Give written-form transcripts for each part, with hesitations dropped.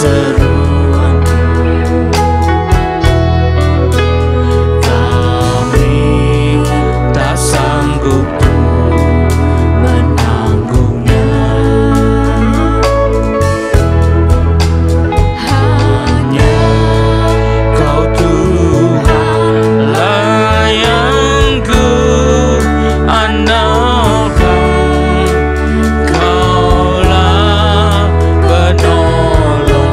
seruanku. Kami tak sanggup menanggungnya. Hanya Kau Tuhanlah yang ku andalkan. Kaulah penolong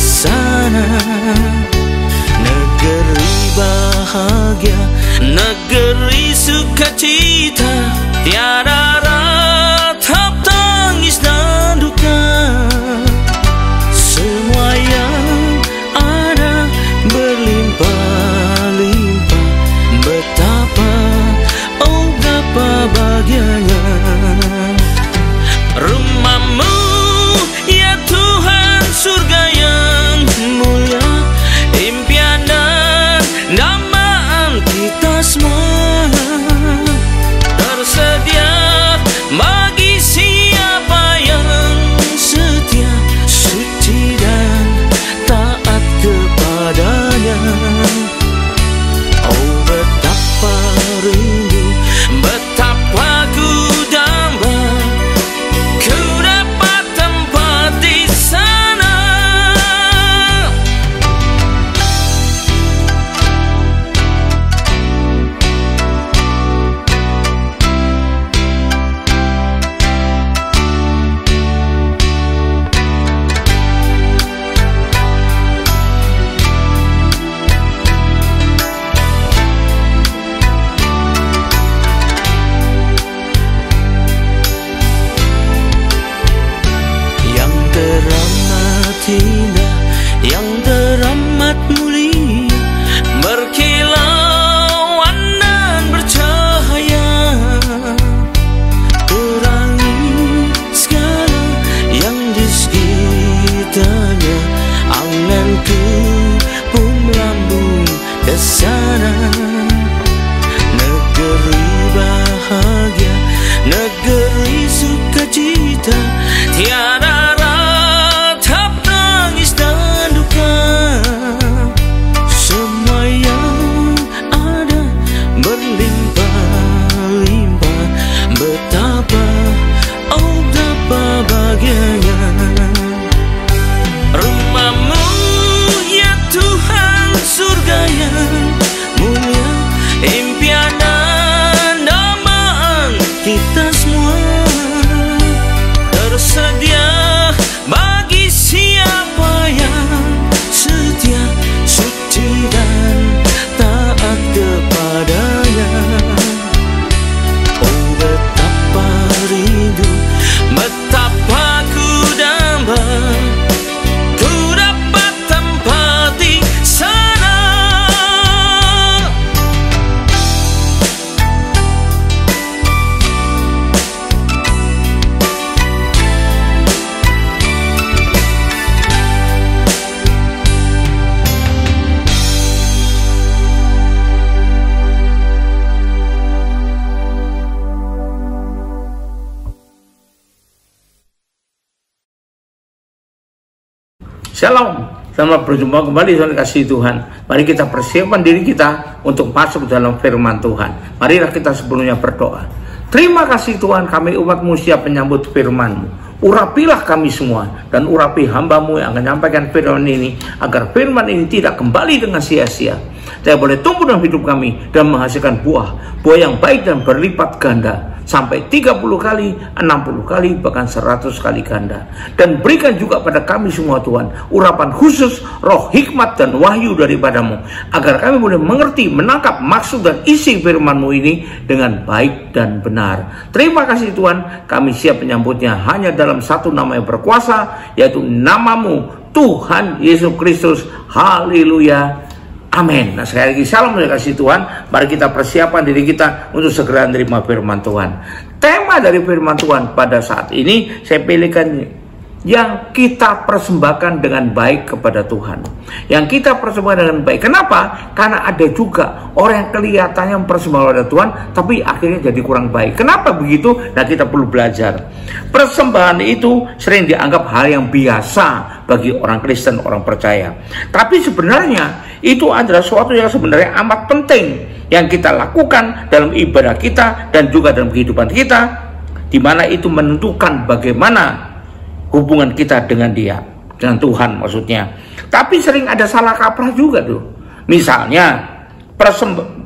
sana. Negeri bahagia, negeri sukacita, tiada ratap tangis dan duka. Semua yang ada berlimpah-limpah, betapa, oh betapa bahagianya. Rumahmu ya Tuhan, surga yang mulia, impian dan dambaan kita semua, tersedia bagi siapa yang setia, suci dan taat kepadanya. Oh betapa rindu, betapa ku damba, ku dapat tempat di sana. Yang teramat indah, yang teramat mulia, berkilauan dan bercahaya, terangi segala yang di sekitarnya. Anganku pun melambung ke sana. Negeri bahagia, negeri sukacita, tiada ratap tangis dan duka. Semua yang ada berlimpah-limpah, betapa, oh betapa bahagianya. Rumahmu ya Tuhan, surga yang mulia, impian dan dambaan kita semua, tersedia bagi siapa yang setia, suci dan taat kepadanya. Oh betapa rindu, betapa ku damba, ku dapat tempat di sana. Shalom, selamat berjumpa kembali dengan kasih Tuhan. Mari kita persiapkan diri kita untuk masuk dalam firman Tuhan. Marilah kita sebelumnya berdoa. Terima kasih Tuhan, kami umat-Mu siap menyambut firman-Mu. Urapilah kami semua dan urapi hamba-Mu yang akan menyampaikan firman ini, agar firman ini tidak kembali dengan sia-sia. Saya boleh tumbuh dalam hidup kami dan menghasilkan buah yang baik dan berlipat ganda, sampai 30 kali, 60 kali, bahkan 100 kali ganda. Dan berikan juga pada kami semua Tuhan urapan khusus, roh hikmat dan wahyu daripada-Mu, agar kami boleh mengerti, menangkap maksud dan isi firman-Mu ini dengan baik dan benar. Terima kasih Tuhan, kami siap menyambutnya hanya dalam satu nama yang berkuasa, yaitu nama-Mu, Tuhan Yesus Kristus. Haleluya. Amin. Nah sekali lagi salam dari kasih Tuhan. Mari kita persiapkan diri kita untuk segera menerima firman Tuhan. Tema dari firman Tuhan pada saat ini saya pilihkan yang kita persembahkan dengan baik kepada Tuhan. Yang kita persembahkan dengan baik. Kenapa? Karena ada juga orang yang kelihatannya mempersembahkan kepada Tuhan, tapi akhirnya jadi kurang baik. Kenapa begitu? Nah kita perlu belajar. Persembahan itu sering dianggap hal yang biasa bagi orang Kristen, orang percaya. Tapi sebenarnya itu adalah sesuatu yang sebenarnya amat penting yang kita lakukan dalam ibadah kita dan juga dalam kehidupan kita, di mana itu menentukan bagaimana hubungan kita dengan Dia, dengan Tuhan maksudnya. Tapi sering ada salah kaprah juga tuh. Misalnya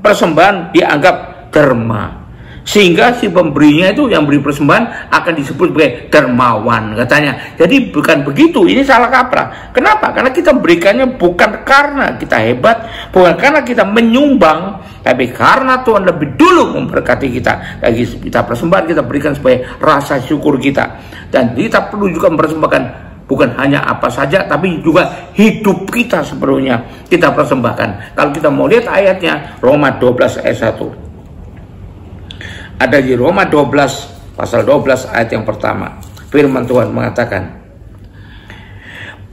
persembahan dianggap derma. sehingga si pemberinya itu yang beri persembahan akan disebut sebagai dermawan katanya. Jadi bukan begitu, ini salah kaprah. Kenapa? Karena kita berikannya bukan karena kita hebat, bukan karena kita menyumbang, tapi karena Tuhan lebih dulu memberkati kita. Lagi kita persembahan kita berikan sebagai rasa syukur kita, dan kita perlu juga mempersembahkan bukan hanya apa saja, tapi juga hidup kita sepenuhnya kita persembahkan. Kalau kita mau lihat ayatnya, Roma 12 ayat 1. Ada di Roma 12 pasal 12 ayat yang pertama. Firman Tuhan mengatakan,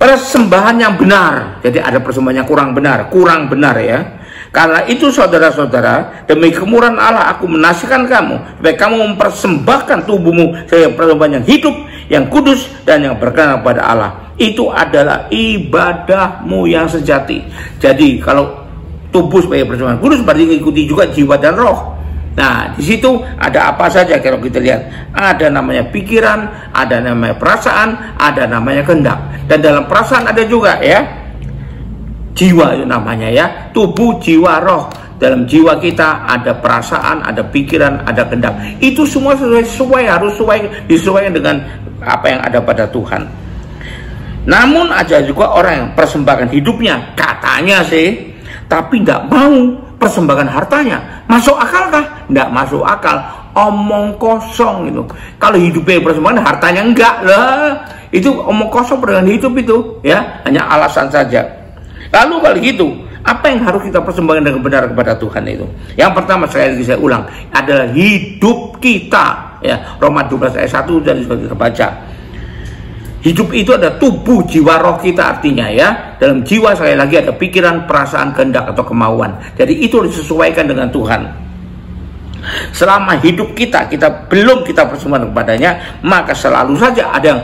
persembahan yang benar. Jadi ada persembahan yang kurang benar ya. Karena itu saudara-saudara, demi kemurahan Allah aku menasihatkan kamu, supaya kamu mempersembahkan tubuhmu sebagai persembahan yang hidup, yang kudus, dan yang berkenan kepada Allah. Itu adalah ibadahmu yang sejati. Jadi kalau tubuh sebagai persembahan kudus berarti mengikuti juga jiwa dan roh. Nah, di situ ada apa saja kalau kita lihat? Ada namanya pikiran, ada namanya perasaan, ada namanya kehendak. Dan dalam perasaan ada juga ya jiwa itu namanya ya, tubuh, jiwa, roh. Dalam jiwa kita ada perasaan, ada pikiran, ada kehendak. Itu semua harus disesuaikan dengan apa yang ada pada Tuhan. Namun ada juga orang yang persembahkan hidupnya, katanya sih, tapi tidak mau persembahkan hartanya. Masuk akal kah? Tidak masuk akal. Omong kosong itu. Kalau hidupnya persembahkan, hartanya enggak lah. Itu omong kosong dengan hidup itu ya, hanya alasan saja. Lalu kalau gitu, apa yang harus kita persembahkan dengan benar kepada Tuhan itu? Yang pertama, sekali lagi saya ulang, adalah hidup kita ya. Roma 12 ayat 1 dan sudah kita baca. Hidup itu ada tubuh, jiwa, roh kita artinya ya. Dalam jiwa sekali lagi ada pikiran, perasaan, kehendak atau kemauan. Jadi itu disesuaikan dengan Tuhan. Selama hidup kita belum kita persembahkan kepadanya, maka selalu saja ada yang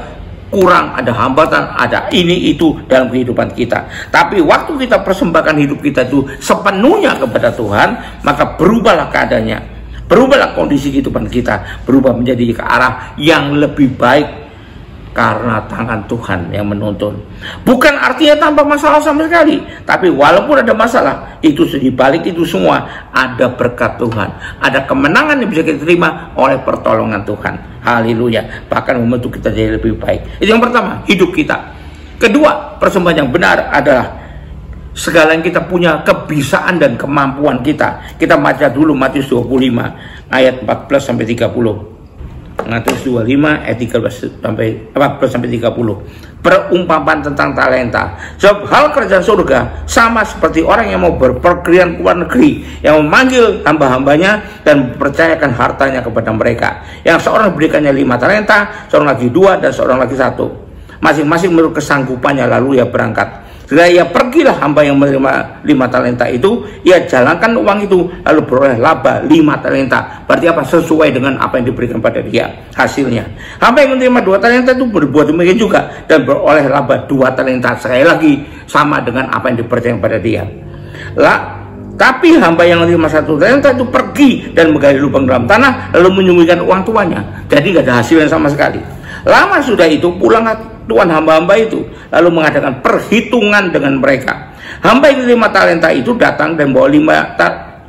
kurang, ada hambatan, ada ini itu dalam kehidupan kita. Tapi waktu kita persembahkan hidup kita itu sepenuhnya kepada Tuhan, maka berubahlah keadaannya, berubahlah kondisi kehidupan kita, berubah menjadi ke arah yang lebih baik. Karena tangan Tuhan yang menuntun. Bukan artinya tanpa masalah sama sekali, tapi walaupun ada masalah, itu di balik itu semua ada berkat Tuhan, ada kemenangan yang bisa kita terima oleh pertolongan Tuhan. Haleluya. Bahkan membentuk kita jadi lebih baik. Itu yang pertama, hidup kita. Kedua, persembahan yang benar adalah segala yang kita punya, kebisaan dan kemampuan kita. Kita baca dulu Matius 25 ayat 14 sampai 30. Matius 25 ayat 13 sampai 14 sampai 30. Perumpamaan tentang talenta. Sebab hal kerajaan surga sama seperti orang yang mau berpergian ke luar negeri, yang memanggil hamba-hambanya dan mempercayakan hartanya kepada mereka. Yang seorang berikannya 5 talenta, seorang lagi 2, dan seorang lagi 1. Masing-masing menurut kesanggupannya, lalu ia berangkat. Setelah ia pergilah hamba yang menerima 5 talenta itu, ia jalankan uang itu, lalu beroleh laba 5 talenta. Berarti apa? Sesuai dengan apa yang diberikan pada dia hasilnya. Hamba yang menerima 2 talenta itu berbuat demikian juga, dan beroleh laba 2 talenta. Sekali lagi sama dengan apa yang dipercayakan pada dia. Tapi hamba yang menerima 1 talenta itu pergi dan menggali lubang dalam tanah, lalu menyembunyikan uang tuannya. Jadi tidak ada hasilnya sama sekali. Lama sudah itu pulanglah tuan hamba-hamba itu, lalu mengadakan perhitungan dengan mereka. Hamba yang 5 talenta itu datang dan bawa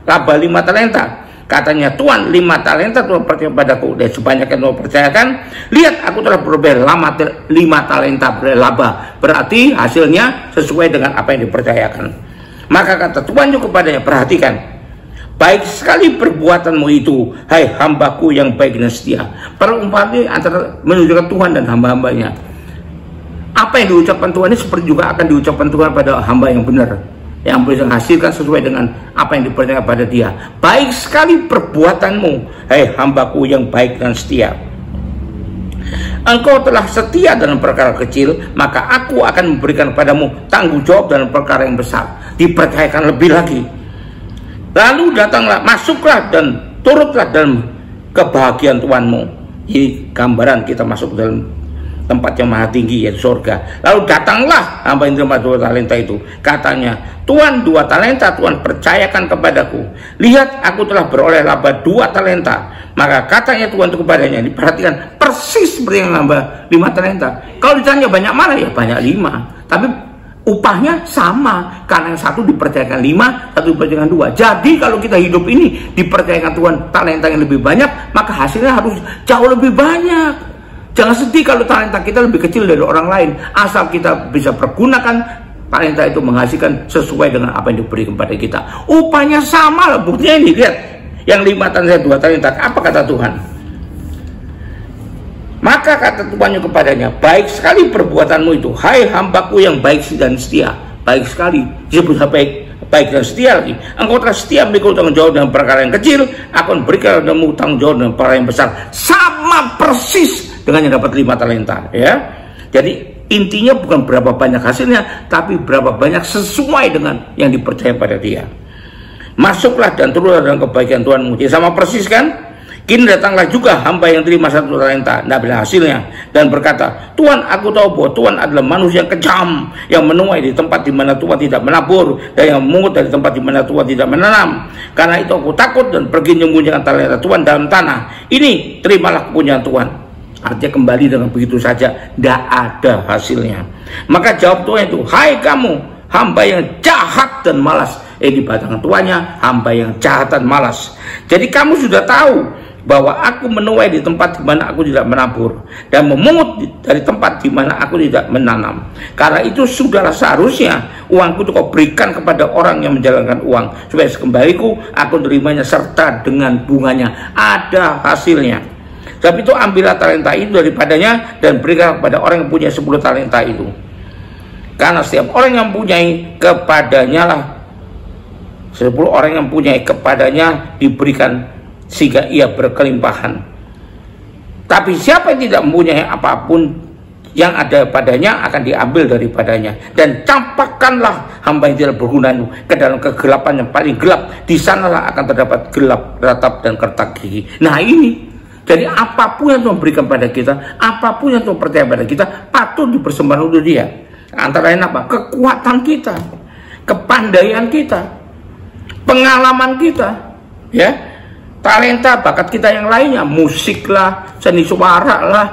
laba 5 talenta. Katanya, Tuan, 5 talenta Tuhan percaya padaku, dan sebanyak yang Tuhan percayakan, lihat aku telah beroleh 5 talenta laba. Berarti hasilnya sesuai dengan apa yang dipercayakan. Maka kata Tuhan juga kepadanya, perhatikan, baik sekali perbuatanmu itu, hai hambaku yang baik dan setia. Perumpamaan antara menunjukkan Tuhan dan hamba-hambanya. Apa yang diucapkan Tuhan ini seperti juga akan diucapkan Tuhan pada hamba yang benar, yang bisa menghasilkan sesuai dengan apa yang dipercayakan pada dia. Baik sekali perbuatanmu, hai hambaku yang baik dan setia. Engkau telah setia dalam perkara kecil, maka aku akan memberikan padamu tanggung jawab dalam perkara yang besar. Dipercayakan lebih lagi. Lalu datanglah, masuklah dan turutlah dalam kebahagiaan Tuhanmu. Ini gambaran kita masuk dalam tempat yang maha tinggi, yaitu surga. Lalu datanglah hamba yang terima 2 talenta itu. Katanya, Tuhan, 2 talenta Tuhan percayakan kepadaku. Lihat, aku telah beroleh laba 2 talenta. Maka katanya Tuhan itu kepadanya, diperhatikan persis seperti yang laba 5 talenta. Kalau ditanya banyak mana, ya banyak 5. Tapi upahnya sama, karena yang satu dipercayakan 5, satu dipercayakan 2. Jadi kalau kita hidup ini dipercayakan Tuhan talenta yang lebih banyak, maka hasilnya harus jauh lebih banyak. Jangan sedih kalau talenta kita lebih kecil dari orang lain, asal kita bisa pergunakan talenta itu menghasilkan sesuai dengan apa yang diberi kepada kita. Upahnya sama lah, buktinya ini, lihat. Yang 5 talenta 2 talenta, apa kata Tuhan? Maka kata Tuhannya kepadanya, baik sekali perbuatanmu itu, hai hambaku yang baik dan setia. Baik sekali, disebut baik dan setia lagi. Engkau telah setia memikul tanggung jawab dengan perkara yang kecil, akan berikan padamu tanggung jawab dengan perkara yang besar. Sama persis dengan yang dapat 5 talenta, ya. Jadi intinya bukan berapa banyak hasilnya, tapi berapa banyak sesuai dengan yang dipercaya pada dia. Masuklah dan turunlah dalam kebaikan Tuhanmu. Ya, sama persis kan? Kini datanglah juga hamba yang terima 1 talenta, tidak ada hasilnya, dan berkata, Tuhan, aku tahu bahwa Tuhan adalah manusia yang kejam, yang menuai di tempat di mana Tuhan tidak menabur, dan yang memungut dari tempat di mana Tuhan tidak menanam. Karena itu aku takut dan pergi menyembunyikan talenta Tuhan dalam tanah. Ini terimalah kepunyaan Tuhan. Artinya kembali dengan begitu saja, tidak ada hasilnya. Maka jawab Tuhan itu, hai kamu, hamba yang jahat dan malas. Dibatalkan tuannya, hamba yang jahat dan malas. Jadi kamu sudah tahu bahwa aku menuai di tempat di mana aku tidak menabur, dan memungut dari tempat di mana aku tidak menanam. Karena itu sudahlah seharusnya uangku itu kau berikan kepada orang yang menjalankan uang, supaya sekembaliku aku terimanya serta dengan bunganya ada hasilnya. Sebab itu ambillah talenta itu daripadanya dan berikan kepada orang yang punya 10 talenta itu. Karena setiap orang yang mempunyai kepadanya lah, 10 orang yang mempunyai kepadanya diberikan sehingga ia berkelimpahan. Tapi siapa yang tidak mempunyai apapun, yang ada padanya akan diambil daripadanya. Dan campakkanlah hamba yang tidak berguna itu ke dalam kegelapan yang paling gelap. Di sanalah akan terdapat gelap, ratap, dan kertak gigi. Nah ini, jadi apapun yang Tuhan berikan pada kita, apapun yang Tuhan percaya pada kita, patut dipersembahkan untuk dia. Antara lain apa? Kekuatan kita, kepandaian kita, pengalaman kita, ya. Talenta, bakat kita yang lainnya, musik lah, seni suara lah,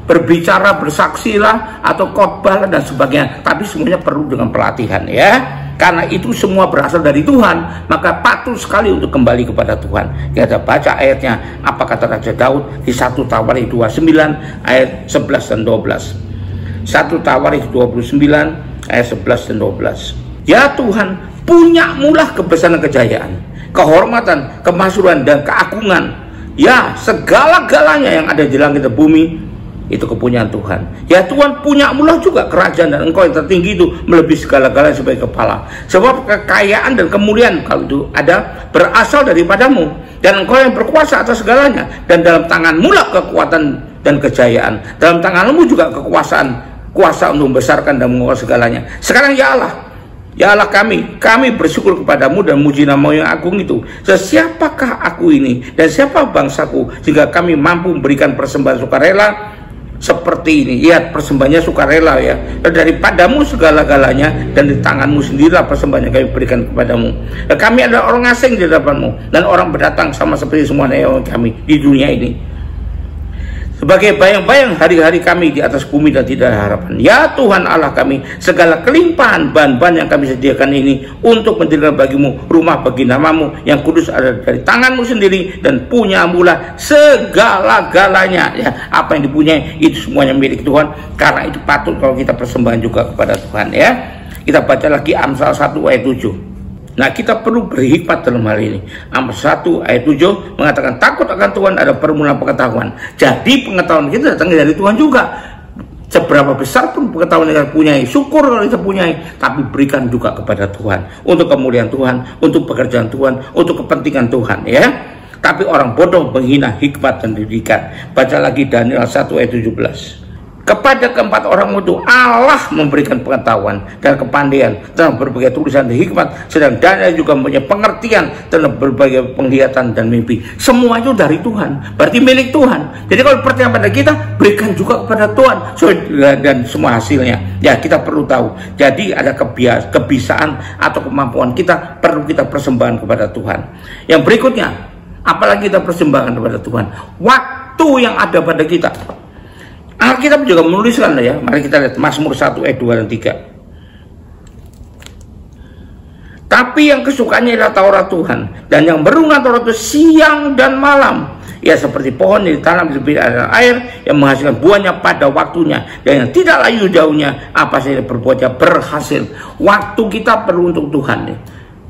berbicara, bersaksi lah, atau khotbah lah, dan sebagainya. Tapi semuanya perlu dengan pelatihan, ya. Karena itu semua berasal dari Tuhan, maka patut sekali untuk kembali kepada Tuhan. Kita baca ayatnya, apa kata Raja Daud di 1 Tawarikh 29 ayat 11 dan 12. 1 Tawarikh 29 ayat 11 dan 12. Ya Tuhan, punyamulah kebesaran kejayaan, kehormatan, kemasyhuran, dan keagungan. Ya, segala-galanya yang ada di langit dan bumi itu kepunyaan Tuhan. Ya Tuhan, punyamulah juga kerajaan, dan Engkau yang tertinggi itu melebihi segala-galanya sebagai kepala. Sebab kekayaan dan kemuliaan, kalau itu ada, berasal daripadamu, dan Engkau yang berkuasa atas segalanya. Dan dalam tanganmu lah kekuatan dan kejayaan. Dalam tanganmu juga kekuasaan, kuasa untuk membesarkan dan menguasai segalanya. Sekarang ya Allah, ya Allah kami bersyukur kepadamu dan muji nama-Mu yang agung itu. Siapakah aku ini dan siapa bangsaku, sehingga kami mampu memberikan persembahan sukarela seperti ini. Ya, persembahannya sukarela, ya. Dan daripadamu segala-galanya, dan di tanganmu sendirilah persembahan yang kami berikan kepadamu. Dan kami adalah orang asing di hadapanmu, dan orang berdatang sama seperti semua hewan kami di dunia ini, sebagai bayang-bayang hari-hari kami di atas bumi dan tidak ada harapan. Ya Tuhan Allah kami, segala kelimpahan bahan-bahan yang kami sediakan ini untuk mendirikan bagimu rumah bagi namamu yang kudus ada dari tanganmu sendiri, dan punyamulah segala-galanya. Ya, apa yang dipunyai itu semuanya milik Tuhan. Karena itu patut kalau kita persembahan juga kepada Tuhan, ya. Kita baca lagi Amsal 1 ayat 7. Nah, kita perlu berhikmat dalam hal ini. Amsal 1 ayat 7 mengatakan, takut akan Tuhan ada permulaan pengetahuan. Jadi pengetahuan kita datang dari Tuhan juga. Seberapa besar pun pengetahuan yang kita punyai, syukur kalau kita punyai, tapi berikan juga kepada Tuhan, untuk kemuliaan Tuhan, untuk pekerjaan Tuhan, untuk kepentingan Tuhan, ya. Tapi orang bodoh menghina hikmat dan didikan. Baca lagi Daniel 1 ayat 17. Kepada keempat orang itu Allah memberikan pengetahuan dan kepandaian dalam berbagai tulisan dan hikmat, sedang Daniel juga mempunyai pengertian dalam berbagai penglihatan dan mimpi. Semua itu dari Tuhan, berarti milik Tuhan. Jadi kalau percaya pada kita, berikan juga kepada Tuhan, dan semua hasilnya. Ya, kita perlu tahu. Jadi ada kebisaan atau kemampuan kita perlu kita persembahkan kepada Tuhan. Yang berikutnya, apalagi kita persembahkan kepada Tuhan, waktu yang ada pada kita. Alkitab juga menuliskan, ya. Mari kita lihat Mazmur 1 ayat 2 dan 3. Tapi yang kesukaannya adalah Taurat Tuhan, dan yang berungan Taurat itu siang dan malam. Ya seperti pohon yang ditanam di tepi air yang menghasilkan buahnya pada waktunya, dan yang tidak layu daunnya, apa saja berbuatnya berhasil. Waktu kita perlu untuk Tuhan.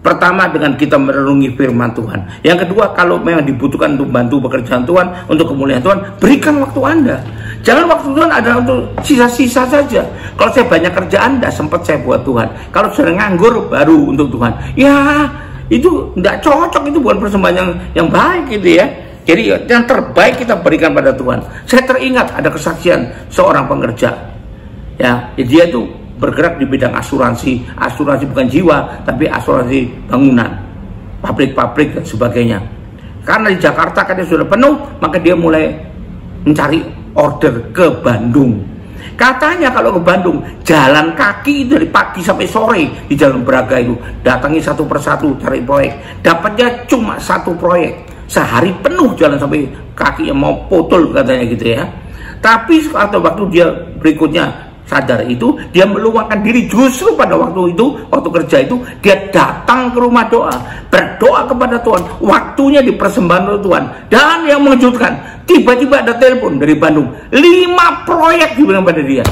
Pertama dengan kita merenungi firman Tuhan. Yang kedua, kalau memang dibutuhkan untuk bantu pekerjaan Tuhan, untuk kemuliaan Tuhan, berikan waktu Anda. Jangan waktu Tuhan adalah untuk sisa-sisa saja. Kalau saya banyak kerjaan, tidak sempat saya buat Tuhan. Kalau saya nganggur, baru untuk Tuhan. Ya, itu tidak cocok, itu bukan persembahan yang baik gitu ya. Jadi yang terbaik kita berikan pada Tuhan. Saya teringat ada kesaksian seorang pengerja. Ya, dia itu bergerak di bidang asuransi bukan jiwa, tapi asuransi bangunan, pabrik-pabrik dan sebagainya. Karena di Jakarta kan dia sudah penuh, maka dia mulai mencari order ke Bandung. Katanya kalau ke Bandung, jalan kaki itu dari pagi sampai sore di Jalan Braga itu, datangi satu persatu cari proyek. Dapatnya cuma satu proyek, sehari penuh jalan sampai kaki yang mau potol katanya gitu ya. Tapi waktu dia berikutnya sadar itu, dia meluangkan diri justru pada waktu itu, waktu kerja itu, dia datang ke rumah doa, berdoa kepada Tuhan, waktunya dipersembahkan oleh Tuhan. Dan yang mengejutkan, tiba-tiba ada telepon dari Bandung, 5 proyek dibilang pada dia,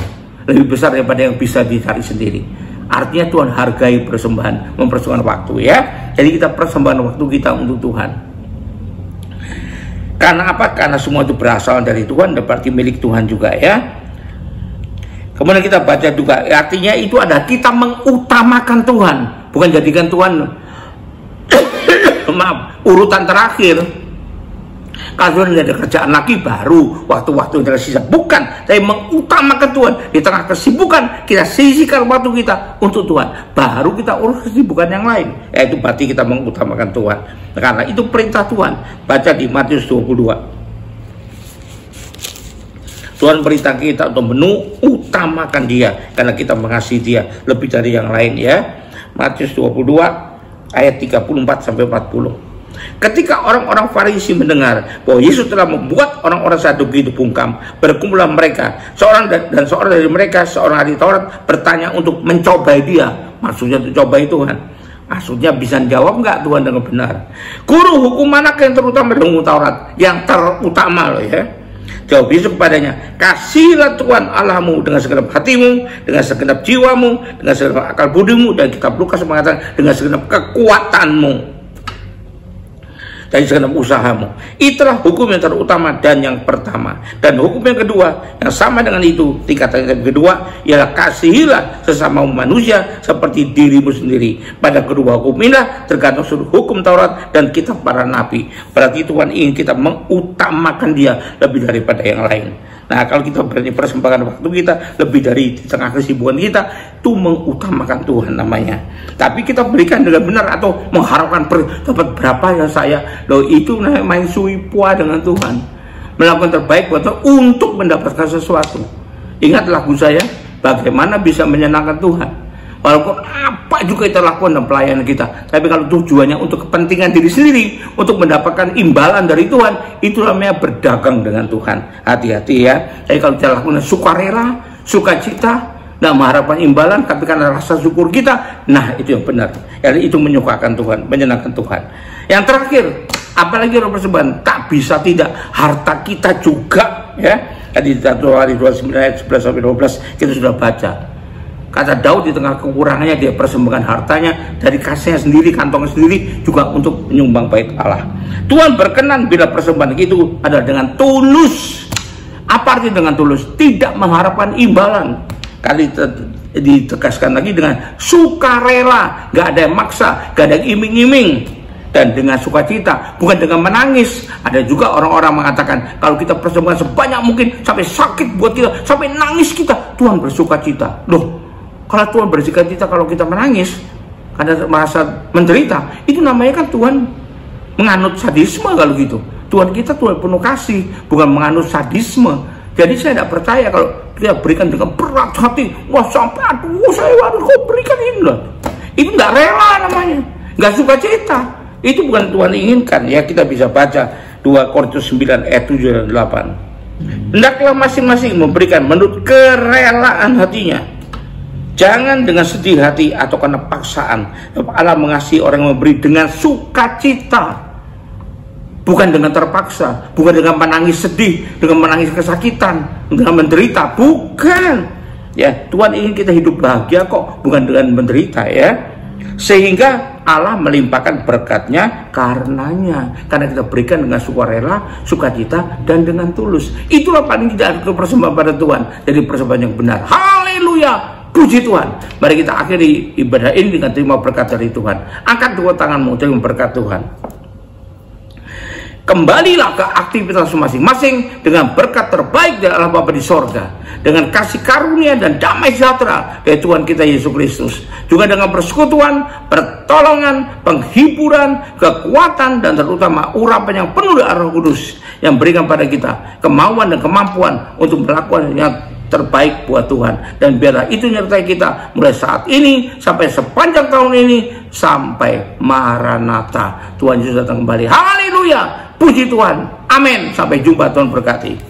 lebih besar daripada yang bisa dicari sendiri. Artinya Tuhan hargai persembahan, mempersembahkan waktu ya. Jadi kita persembahan waktu kita untuk Tuhan. Karena apa? Karena semua itu berasal dari Tuhan, dan berarti milik Tuhan juga ya. Kemudian kita baca juga, artinya itu adalah kita mengutamakan Tuhan, bukan jadikan Tuhan maaf, urutan terakhir. Kalau tidak ada kerjaan lagi, baru waktu-waktu yang tersisa. Bukan, tapi mengutamakan Tuhan. Di tengah kesibukan, kita sisihkan waktu kita untuk Tuhan. Baru kita urus kesibukan yang lain. Yaitu berarti kita mengutamakan Tuhan. Karena itu perintah Tuhan. Baca di Matius 22. Tuhan perintah kita untuk mengutamakan Dia, karena kita mengasihi Dia lebih dari yang lain ya. Matius 22 ayat 34 sampai 40. Ketika orang-orang Farisi mendengar bahwa Yesus telah membuat orang-orang Saduki itu bungkam, berkumpullah mereka. Seorang dari mereka, seorang ahli Taurat, bertanya untuk mencobai Dia. Maksudnya untuk cobai Tuhan. Maksudnya bisa jawab nggak Tuhan dengan benar? Guru, hukum manakah yang terutama dalam hukum Taurat? Yang terutama loh ya. Jawab Yesus kepadanya, kasihlah Tuhan Allahmu dengan segenap hatimu, dengan segenap jiwamu, dengan segenap akal budimu, dan kitab Lukas mengatakan dengan segenap kekuatanmu dan segenap usahamu. Itulah hukum yang terutama dan yang pertama. Dan hukum yang kedua yang sama dengan itu, tingkatan yang kedua ialah kasihilah sesama manusia seperti dirimu sendiri. Pada kedua hukum inilah tergantung seluruh hukum Taurat dan kitab para nabi. Berarti Tuhan ingin kita mengutamakan Dia lebih daripada yang lain. Nah, kalau kita berani persembahkan waktu kita lebih dari di tengah kesibukan kita, itu mengutamakan Tuhan namanya. Tapi kita berikan dengan benar atau mengharapkan dapat berapa ya saya, loh itu main suipua dengan Tuhan. Melakukan terbaik buat Tuhan untuk mendapatkan sesuatu. Ingat lagu saya, bagaimana bisa menyenangkan Tuhan. Walaupun apa juga kita lakukan dalam pelayanan kita, tapi kalau tujuannya untuk kepentingan diri sendiri, untuk mendapatkan imbalan dari Tuhan, itu namanya berdagang dengan Tuhan. Hati-hati ya. Jadi kalau kita lakukan sukarela, sukacita, tidak mengharapkan imbalan, tapi karena rasa syukur kita, nah itu yang benar. Jadi itu menyukakan Tuhan, menyenangkan Tuhan. Yang terakhir, apalagi orang persembahan, tak bisa tidak harta kita juga ya. Tadi 1 Hari 29 ayat 11 sampai 12 kita sudah baca. Kata Daud di tengah kekurangannya dia persembahkan hartanya dari kasihnya sendiri, kantongnya sendiri juga untuk menyumbang bait Allah. Tuhan berkenan bila persembahan itu adalah dengan tulus. Apa arti dengan tulus? Tidak mengharapkan imbalan. Kali ditegaskan lagi dengan sukarela, gak ada yang maksa, gak ada yang iming-iming, dan dengan sukacita, bukan dengan menangis. Ada juga orang-orang mengatakan kalau kita persembahkan sebanyak mungkin sampai sakit buat kita, sampai nangis kita, Tuhan bersukacita. Loh, kalau Tuhan bersukacita kalau kita menangis karena merasa menderita, itu namanya kan Tuhan menganut sadisme. Kalau gitu, Tuhan kita Tuhan penuh kasih, bukan menganut sadisme. Jadi saya tidak percaya kalau kita berikan dengan berat hati, wah sampai aduh saya harus kau berikan ini loh. Itu nggak rela namanya, nggak sukacita. Itu bukan Tuhan inginkan ya. Kita bisa baca 2 Korintus 9 ayat 7 dan 8. Hendaklah masing-masing memberikan menurut kerelaan hatinya, Jangan dengan sedih hati atau karena paksaan. Allah mengasihi orang yang memberi dengan sukacita, bukan dengan terpaksa, bukan dengan menangis sedih, dengan menangis kesakitan, dengan menderita, bukan. Ya, Tuhan ingin kita hidup bahagia kok, bukan dengan menderita ya. Sehingga Allah melimpahkan berkat-Nya karenanya, karena kita berikan dengan sukarela, sukacita, dan dengan tulus. Itulah paling tidak ada persembahan pada Tuhan, jadi persembahan yang benar. Haleluya, puji Tuhan. Mari kita akhiri ibadah ini dengan terima berkat dari Tuhan. Angkat dua tanganmu, terima berkat Tuhan. Kembalilah ke aktivitas masing-masing dengan berkat terbaik dari Allah Bapa di sorga, dengan kasih karunia dan damai sejahtera dari Tuhan kita Yesus Kristus, juga dengan persekutuan, pertolongan, penghiburan, kekuatan, dan terutama urapan yang penuh dari Roh Kudus yang berikan pada kita kemauan dan kemampuan untuk melakukan yang terbaik buat Tuhan. Dan biarlah itu menyertai kita mulai saat ini sampai sepanjang tahun ini sampai Maranatha, Tuhan Yesus datang kembali. Haleluya, puji Tuhan, amin. Sampai jumpa, Tuhan berkati.